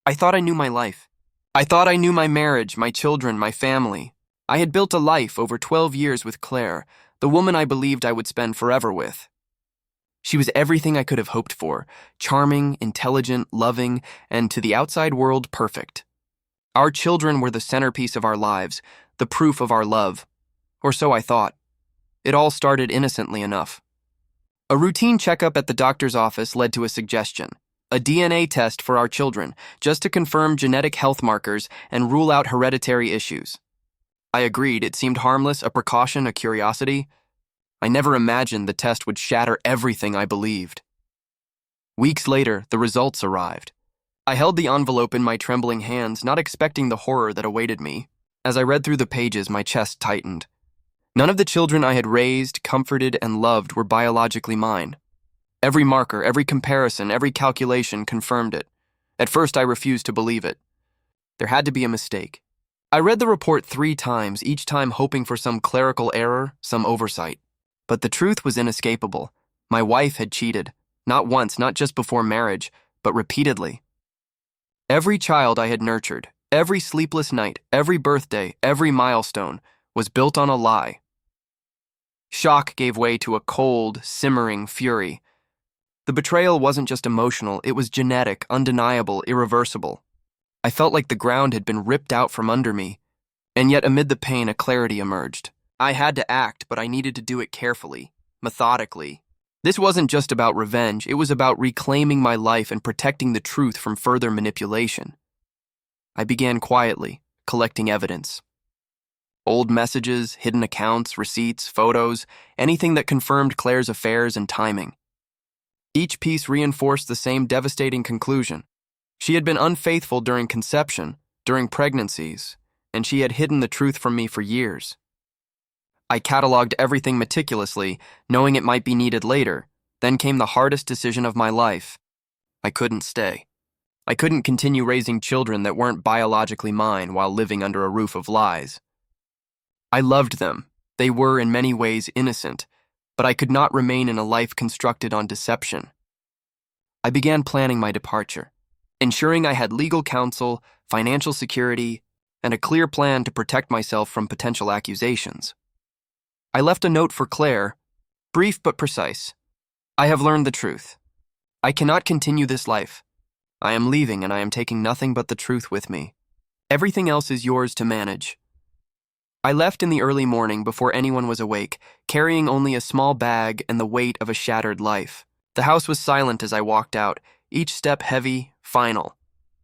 I thought I knew my life. I thought I knew my marriage, my children, my family. I had built a life over 12 years with Claire, the woman I believed I would spend forever with. She was everything I could have hoped for, charming, intelligent, loving, and to the outside world, perfect. Our children were the centerpiece of our lives, the proof of our love. Or so I thought. It all started innocently enough. A routine checkup at the doctor's office led to a suggestion: a DNA test for our children, just to confirm genetic health markers and rule out hereditary issues. I agreed. It seemed harmless, a precaution, a curiosity. I never imagined the test would shatter everything I believed. Weeks later, the results arrived. I held the envelope in my trembling hands, not expecting the horror that awaited me. As I read through the pages, my chest tightened. None of the children I had raised, comforted, and loved were biologically mine. Every marker, every comparison, every calculation confirmed it. At first, I refused to believe it. There had to be a mistake. I read the report 3 times, each time hoping for some clerical error, some oversight. But the truth was inescapable. My wife had cheated. Not once, not just before marriage, but repeatedly. Every child I had nurtured, every sleepless night, every birthday, every milestone, was built on a lie. Shock gave way to a cold, simmering fury. The betrayal wasn't just emotional, it was genetic, undeniable, irreversible. I felt like the ground had been ripped out from under me, and yet amid the pain a clarity emerged. I had to act, but I needed to do it carefully, methodically. This wasn't just about revenge, it was about reclaiming my life and protecting the truth from further manipulation. I began quietly, collecting evidence. Old messages, hidden accounts, receipts, photos, anything that confirmed Claire's affairs and timing. Each piece reinforced the same devastating conclusion. She had been unfaithful during conception, during pregnancies, and she had hidden the truth from me for years. I cataloged everything meticulously, knowing it might be needed later. Then came the hardest decision of my life. I couldn't stay. I couldn't continue raising children that weren't biologically mine while living under a roof of lies. I loved them. They were in many ways innocent, but I could not remain in a life constructed on deception. I began planning my departure, ensuring I had legal counsel, financial security, and a clear plan to protect myself from potential accusations. I left a note for Claire, brief but precise. I have learned the truth. I cannot continue this life. I am leaving and I am taking nothing but the truth with me. Everything else is yours to manage. I left in the early morning before anyone was awake, carrying only a small bag and the weight of a shattered life. The house was silent as I walked out, each step heavy, final.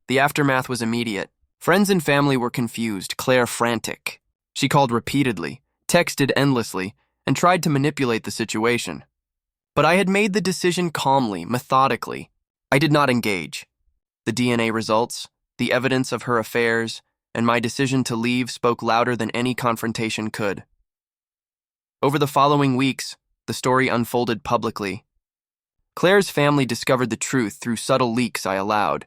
The aftermath was immediate. Friends and family were confused, Claire frantic. She called repeatedly, texted endlessly, and tried to manipulate the situation. But I had made the decision calmly, methodically. I did not engage. The DNA results, the evidence of her affairs, and my decision to leave spoke louder than any confrontation could. Over the following weeks, the story unfolded publicly. Claire's family discovered the truth through subtle leaks I allowed,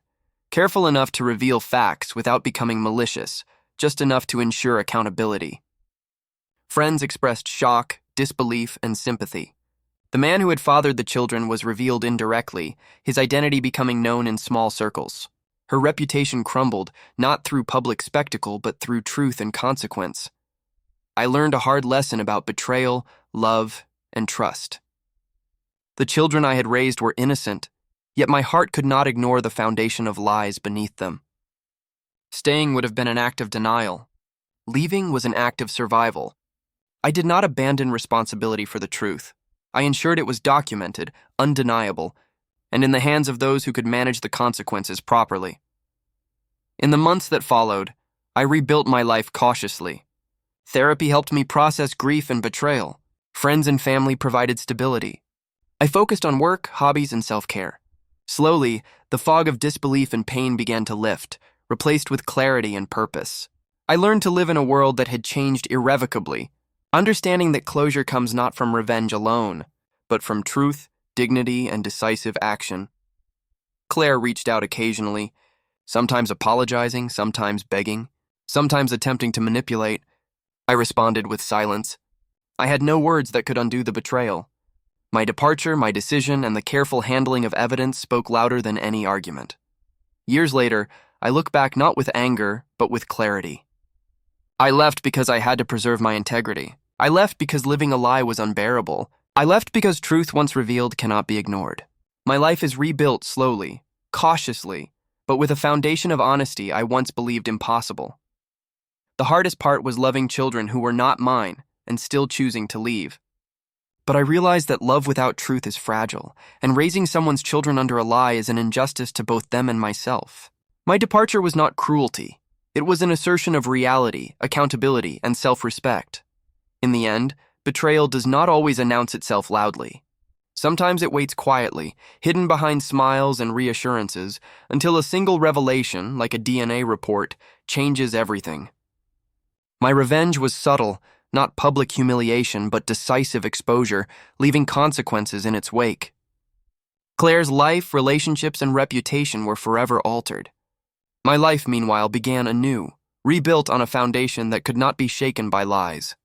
careful enough to reveal facts without becoming malicious, just enough to ensure accountability. Friends expressed shock, disbelief, and sympathy. The man who had fathered the children was revealed indirectly, his identity becoming known in small circles. Her reputation crumbled, not through public spectacle, but through truth and consequence. I learned a hard lesson about betrayal, love, and trust. The children I had raised were innocent, yet my heart could not ignore the foundation of lies beneath them. Staying would have been an act of denial. Leaving was an act of survival. I did not abandon responsibility for the truth. I ensured it was documented, undeniable, and in the hands of those who could manage the consequences properly. In the months that followed, I rebuilt my life cautiously. Therapy helped me process grief and betrayal. Friends and family provided stability. I focused on work, hobbies, and self-care. Slowly, the fog of disbelief and pain began to lift, replaced with clarity and purpose. I learned to live in a world that had changed irrevocably, understanding that closure comes not from revenge alone, but from truth, dignity, and decisive action. Claire reached out occasionally, sometimes apologizing, sometimes begging, sometimes attempting to manipulate. I responded with silence. I had no words that could undo the betrayal. My departure, my decision, and the careful handling of evidence spoke louder than any argument. Years later, I look back not with anger, but with clarity. I left because I had to preserve my integrity. I left because living a lie was unbearable. I left because truth once revealed cannot be ignored. My life is rebuilt slowly, cautiously, but with a foundation of honesty I once believed impossible. The hardest part was loving children who were not mine and still choosing to leave. But I realized that love without truth is fragile, and raising someone's children under a lie is an injustice to both them and myself. My departure was not cruelty. It was an assertion of reality, accountability, and self-respect. In the end, betrayal does not always announce itself loudly. Sometimes it waits quietly, hidden behind smiles and reassurances, until a single revelation, like a DNA report, changes everything. My revenge was subtle, not public humiliation, but decisive exposure, leaving consequences in its wake. Claire's life, relationships, and reputation were forever altered. My life, meanwhile, began anew, rebuilt on a foundation that could not be shaken by lies.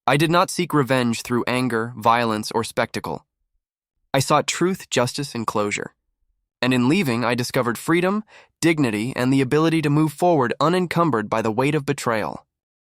I did not seek revenge through anger, violence, or spectacle. I sought truth, justice, and closure. And in leaving, I discovered freedom, dignity, and the ability to move forward unencumbered by the weight of betrayal.